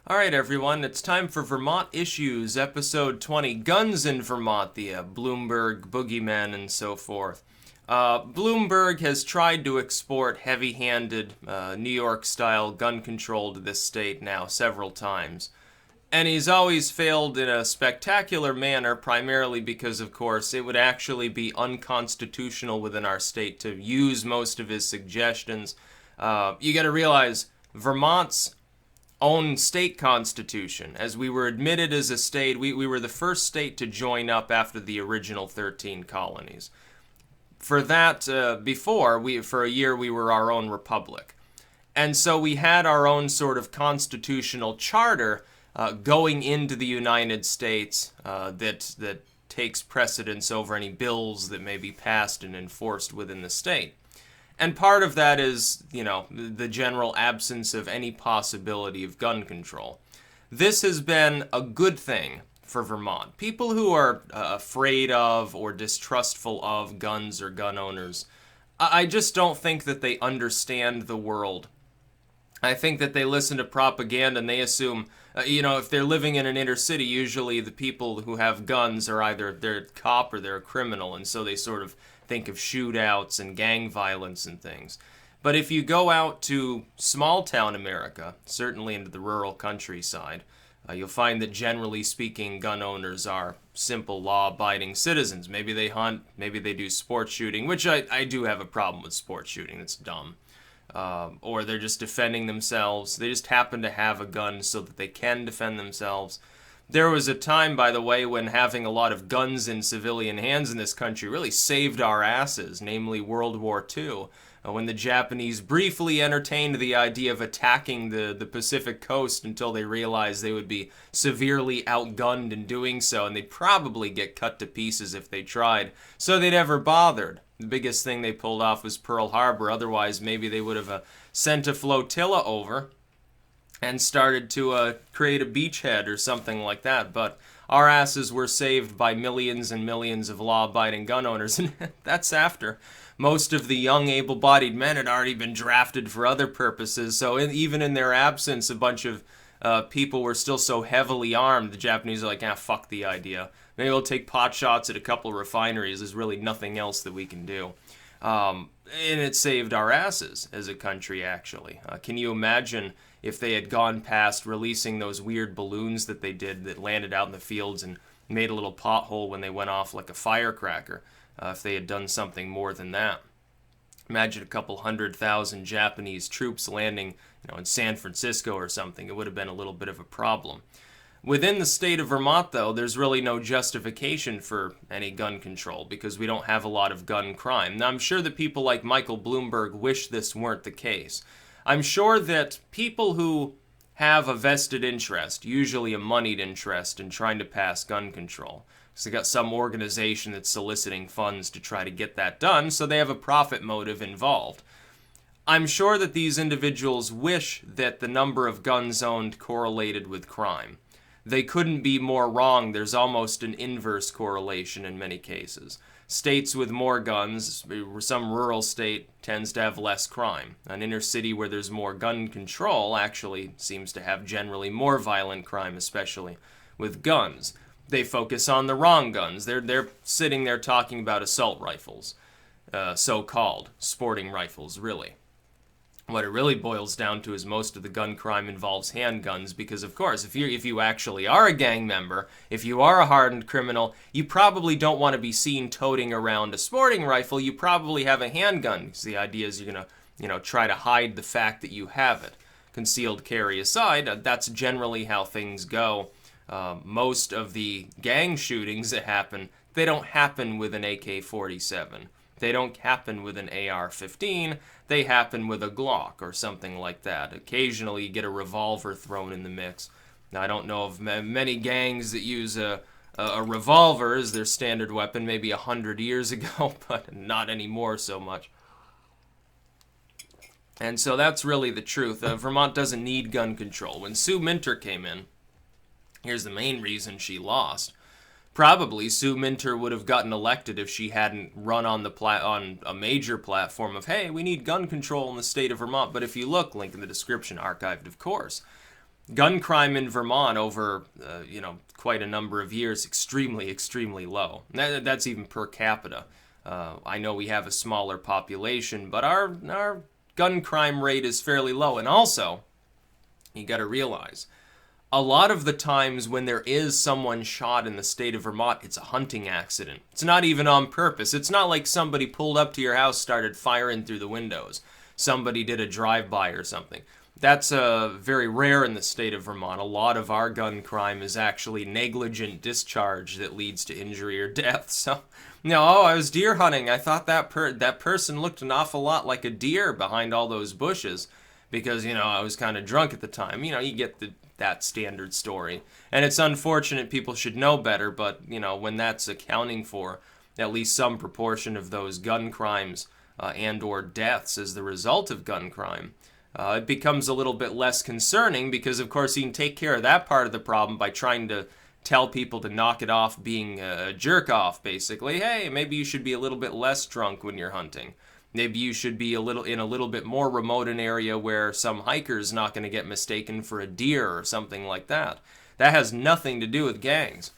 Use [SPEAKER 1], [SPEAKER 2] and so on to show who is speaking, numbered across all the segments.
[SPEAKER 1] Alright everyone, it's time for Vermont Issues, episode 20, Guns in Vermont, the Bloomberg, Boogeymen, and so forth. Bloomberg has tried to export heavy-handed, New York-style gun control to this state now several times. And he's always failed in a spectacular manner, primarily because, of course, it would actually be unconstitutional within our state to use most of his suggestions. You gotta realize, Vermont's own state constitution. As we were admitted as a state, we were the first state to join up after the original 13 colonies. For that, for a year, we were our own republic. And so we had our own sort of constitutional charter going into the United States that takes precedence over any bills that may be passed and enforced within the state. And part of that is, the general absence of any possibility of gun control. This has been a good thing for Vermont. People who are afraid of or distrustful of guns or gun owners, I just don't think that they understand the world. I think that they listen to propaganda and they assume, if they're living in an inner city, usually the people who have guns are either they're a cop or they're a criminal, and so they sort of think of shootouts and gang violence and things. But if you go out to small town America, certainly into the rural countryside, you'll find that generally speaking, gun owners are simple law-abiding citizens. Maybe they hunt, maybe they do sport shooting, which I do have a problem with sport shooting. It's dumb. Or they're just defending themselves. They just happen to have a gun so that they can defend themselves. There was a time, by the way, when having a lot of guns in civilian hands in this country really saved our asses, namely World War II, when the Japanese briefly entertained the idea of attacking the Pacific coast until they realized they would be severely outgunned in doing so, and they'd probably get cut to pieces if they tried, so they never bothered. The biggest thing they pulled off was Pearl Harbor. Otherwise, maybe they would have sent a flotilla over and started to create a beachhead or something like that. But our asses were saved by millions and millions of law-abiding gun owners, and that's after most of the young, able-bodied men had already been drafted for other purposes. So even in their absence, a bunch of people were still so heavily armed, the Japanese are like, fuck the idea. Maybe we'll take pot shots at a couple refineries. There's really nothing else that we can do. And it saved our asses as a country, actually. Can you imagine if they had gone past releasing those weird balloons that they did that landed out in the fields and made a little pothole when they went off like a firecracker, if they had done something more than that? Imagine a couple 100,000 Japanese troops landing, in San Francisco or something. It would have been a little bit of a problem. Within the state of Vermont, though, there's really no justification for any gun control because we don't have a lot of gun crime. Now, I'm sure that people like Michael Bloomberg wish this weren't the case. I'm sure that people who have a vested interest, usually a moneyed interest, in trying to pass gun control, because they got some organization that's soliciting funds to try to get that done, so they have a profit motive involved. I'm sure that these individuals wish that the number of guns owned correlated with crime. They couldn't be more wrong. There's almost an inverse correlation in many cases. States with more guns, some rural state tends to have less crime. An inner city where there's more gun control actually seems to have generally more violent crime, especially with guns. They focus on the wrong guns. They're sitting there talking about assault rifles, so-called sporting rifles, really. What it really boils down to is most of the gun crime involves handguns because, of course, if you actually are a gang member, if you are a hardened criminal, you probably don't want to be seen toting around a sporting rifle. You probably have a handgun because the idea is you're going to, try to hide the fact that you have it. Concealed carry aside, that's generally how things go. Most of the gang shootings that happen, they don't happen with an AK-47. They don't happen with an AR-15, they happen with a Glock or something like that. Occasionally you get a revolver thrown in the mix. Now, I don't know of many gangs that use a revolver as their standard weapon, maybe 100 years ago, but not anymore so much. And so that's really the truth. Vermont doesn't need gun control. When Sue Minter came in, here's the main reason she lost. Probably Sue Minter would have gotten elected if she hadn't run on a major platform of, hey, we need gun control in the state of Vermont. But if you look, link in the description, archived of course, gun crime in Vermont over, quite a number of years, extremely, extremely low. That's even per capita. I know we have a smaller population, but our gun crime rate is fairly low. And also, you got to realize, a lot of the times when there is someone shot in the state of Vermont, it's a hunting accident. It's not even on purpose. It's not like somebody pulled up to your house, started firing through the windows. Somebody did a drive-by or something. That's very rare in the state of Vermont. A lot of our gun crime is actually negligent discharge that leads to injury or death. So, I was deer hunting. I thought that person looked an awful lot like a deer behind all those bushes because, I was kind of drunk at the time. You get that standard story. And it's unfortunate, people should know better, but, when that's accounting for at least some proportion of those gun crimes and or deaths as the result of gun crime, it becomes a little bit less concerning because, of course, you can take care of that part of the problem by trying to tell people to knock it off being a jerk-off, basically. Hey, maybe you should be a little bit less drunk when you're hunting. Maybe you should be in a little bit more remote an area where some hiker's not going to get mistaken for a deer or something like that. That has nothing to do with gangs.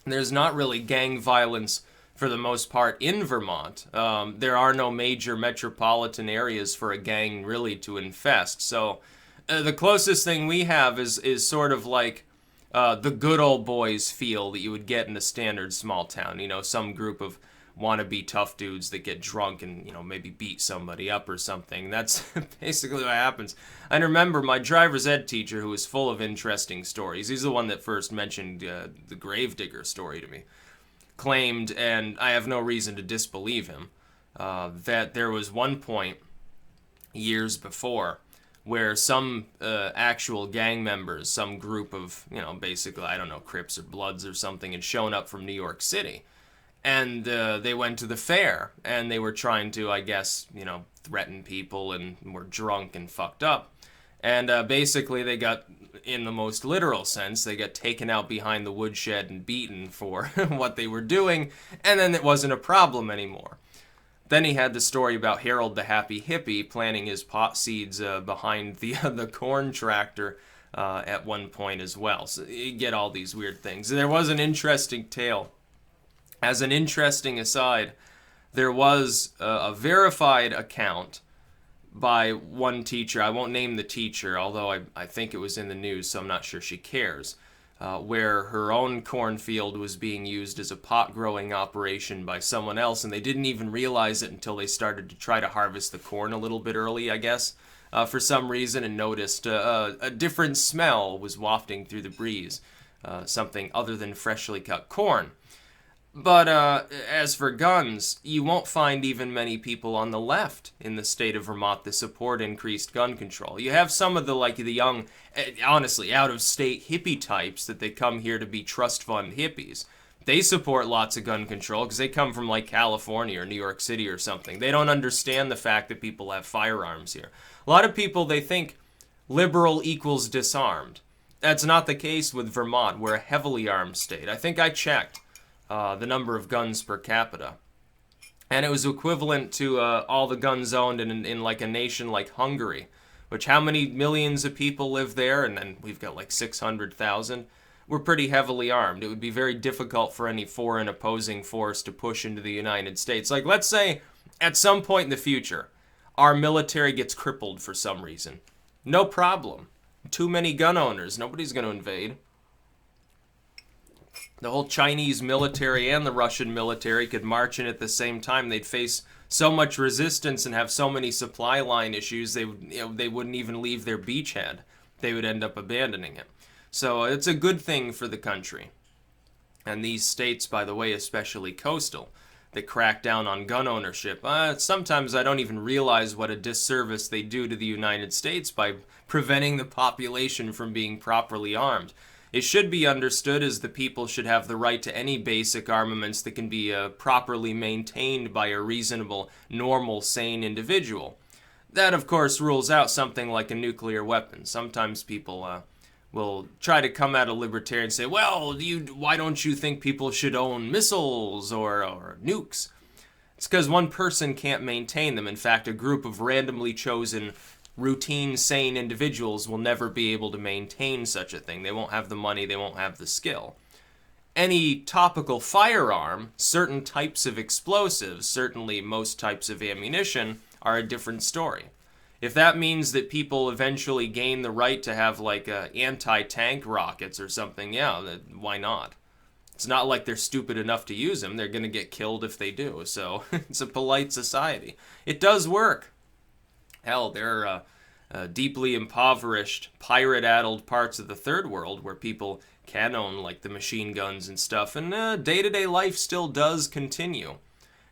[SPEAKER 1] There's not really gang violence for the most part in Vermont. There are no major metropolitan areas for a gang really to infest. So the closest thing we have is sort of like the good old boys feel that you would get in a standard small town. Some group of wannabe tough dudes that get drunk and, maybe beat somebody up or something. That's basically what happens. I remember my driver's ed teacher, who was full of interesting stories. He's the one that first mentioned the gravedigger story to me. Claimed, and I have no reason to disbelieve him, that there was one point years before where some actual gang members, some group of, basically, I don't know, Crips or Bloods or something, had shown up from New York City. And they went to the fair, and they were trying to, I guess, threaten people, and were drunk and fucked up. And basically they got, in the most literal sense, they got taken out behind the woodshed and beaten for what they were doing, and then it wasn't a problem anymore. Then he had the story about Harold the Happy Hippie planting his pot seeds behind the corn tractor at one point as well. So you get all these weird things. There was an interesting tale. As an interesting aside, there was a verified account by one teacher. I won't name the teacher, although I think it was in the news, so I'm not sure she cares, where her own cornfield was being used as a pot-growing operation by someone else, and they didn't even realize it until they started to try to harvest the corn a little bit early, I guess, for some reason, and noticed a different smell was wafting through the breeze, something other than freshly cut corn. But as for guns, you won't find even many people on the left in the state of Vermont that support increased gun control. You have some of the young, honestly, out-of-state hippie types that they come here to be trust fund hippies. They support lots of gun control because they come from California or New York City or something. They don't understand the fact that people have firearms here. A lot of people, they think liberal equals disarmed. That's not the case with Vermont. We're a heavily armed state. I think I checked the number of guns per capita, and it was equivalent to all the guns owned in a nation like Hungary, which how many millions of people live there, and then we've got 600,000. We're pretty heavily armed. It would be very difficult for any foreign opposing force to push into the United States. Let's say at some point in the future, our military gets crippled for some reason. No problem. Too many gun owners. Nobody's going to invade. The whole Chinese military and the Russian military could march in at the same time. They'd face so much resistance and have so many supply line issues, they wouldn't even leave their beachhead. They would end up abandoning it. So it's a good thing for the country. And these states, by the way, especially coastal, that crack down on gun ownership, sometimes I don't even realize what a disservice they do to the United States by preventing the population from being properly armed. It should be understood as the people should have the right to any basic armaments that can be properly maintained by a reasonable, normal, sane individual. That, of course, rules out something like a nuclear weapon. Sometimes people will try to come at a libertarian and say, well, why don't you think people should own missiles or nukes? It's because one person can't maintain them. In fact, a group of randomly chosen routine, sane individuals will never be able to maintain such a thing. They won't have the money, they won't have the skill. Any topical firearm, certain types of explosives, certainly most types of ammunition, are a different story. If that means that people eventually gain the right to have like anti-tank rockets or something, yeah, why not? It's not like they're stupid enough to use them. They're going to get killed if they do. So it's a polite society. It does work. Hell, there are deeply impoverished, pirate-addled parts of the third world where people can own like the machine guns and stuff, and day-to-day life still does continue.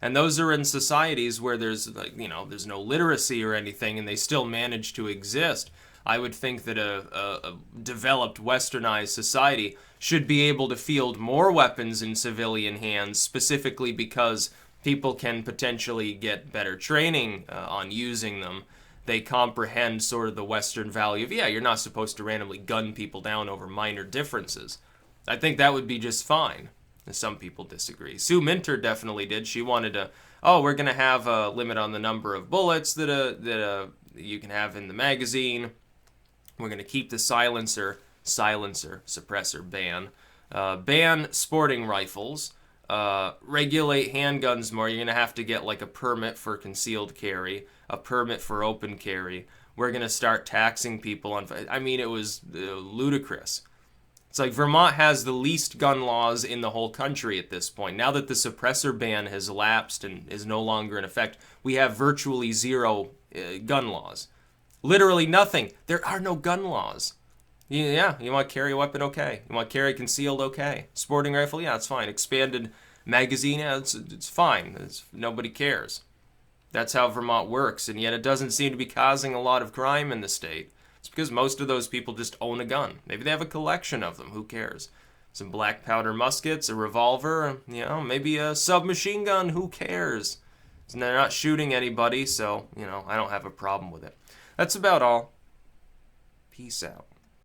[SPEAKER 1] And those are in societies where there's like, there's no literacy or anything, and they still manage to exist. I would think that a developed, westernized society should be able to field more weapons in civilian hands, specifically because people can potentially get better training on using them. They comprehend sort of the Western value of, you're not supposed to randomly gun people down over minor differences. I think that would be just fine. Some people disagree. Sue Minter definitely did. She wanted to, we're going to have a limit on the number of bullets that you can have in the magazine. We're going to keep the suppressor ban. Ban sporting rifles. Regulate handguns more. You're going to have to get like a permit for concealed carry, a permit for open carry. We're going to start taxing people on... I mean, it was ludicrous. It's like Vermont has the least gun laws in the whole country at this point. Now that the suppressor ban has lapsed and is no longer in effect, we have virtually zero gun laws. Literally nothing. There are no gun laws. Yeah, you want to carry a weapon? Okay. You want to carry concealed? Okay. Sporting rifle? Yeah, it's fine. Expanded magazine? Yeah, it's fine. Nobody cares. That's how Vermont works, and yet it doesn't seem to be causing a lot of crime in the state. It's because most of those people just own a gun. Maybe they have a collection of them. Who cares? Some black powder muskets, a revolver, maybe a submachine gun. Who cares? And they're not shooting anybody, so, I don't have a problem with it. That's about all. Peace out.